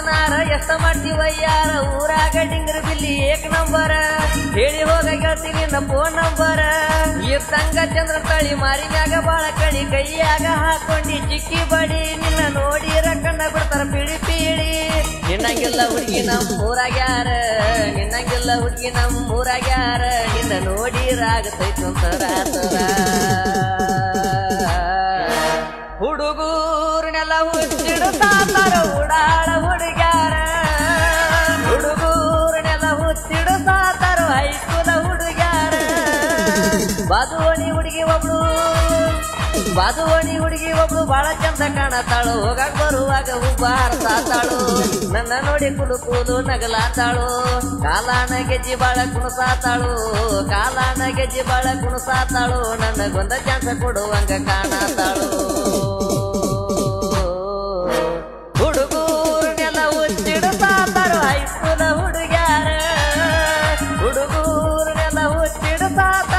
ನಾರ ಎಷ್ಟ ಮಾಡ್ತೀವಯ್ಯಾರ ಊರಾಗ ಡಿಂಗ್ರ ಬಿಲ್ಲಿ ಏಕ್ ನಂಬರ ಹೇಳಿ ಹೋಗ ಗೆಳ್ತೀನಿ ನಮ್ಮ ಫೋನ್ ನಂಬರ ಇತ್ತಂಗ ಚಂದ್ರ ತಳಿ ಮಾರಿ ಮ್ಯಾಗ ಬಾಳ ಕಳಿ ಕೈಯಾಗ ಹಾಕೊಂಡಿ ಚಿಕ್ಕಿ ಬಡಿ ನಿನ್ನ ನೋಡಿರ ಕಣ್ಣ ಬಿಡ್ತಾರ ಪಿಳಿ ಪೀಳಿ ನಿನ್ನಂಗಿಲ್ಲ ಹುಡುಗಿ ನಮ್ಮ ಊರಾಗ್ಯಾರ ನಿನ್ನಂಗಿಲ್ಲ ಹುಡುಗಿ ನಮ್ಮ ಊರಾಗ್ಯಾರ ನಿನ್ನ ನೋಡಿರಾಗತೈತಂತರ ಹುಡುಗೂರ್ನೆಲ್ಲ ಹುಚ್ಚಿಡುತ್ತಾರ ಉಡಾಳ ಹುಡುಗ್ಯಾರ ಹುಡುಗೂರ್ನೆಲ್ಲ ಹುಚ್ಚಿಡುತ್ತಾರ ಹೈಸ್ಕೂಲ ಹುಡುಗ್ಯಾರ ಬಾದುವಣಿ ಹುಡುಗಿ ಒಬ್ಳು ಬಾಳ ಚಂದ ಕಾಣತಾಳು ಹೋಗಾಕ್ ಬರುವಾಗ ಉಬ್ಬಾರ ಸಾತಾಳು ನನ್ನ ನೋಡಿ ಕುಡುಕುದು ನಗಲಾತಾಳು ಕಾಲಾನ ಗೆಜ್ಜಿ ಬಾಳ ಕುಣಸಾತಾಳು ನನಗೊಂದ ಚಾನ್ಸ ಕೊಡುವಂಗ ಕಾಣತಾಳು ಹುಡುಗೂರ್ನೆಲ್ಲ ಹುಚ್ಚಿಡುತ್ತಾರ ಹೈಸ್ಕೂಲ ಹುಡುಗ್ಯಾರ ಹುಡುಗೂರ್ನೆಲ್ಲ ಹುಚ್ಚಿಡುತ್ತಾರ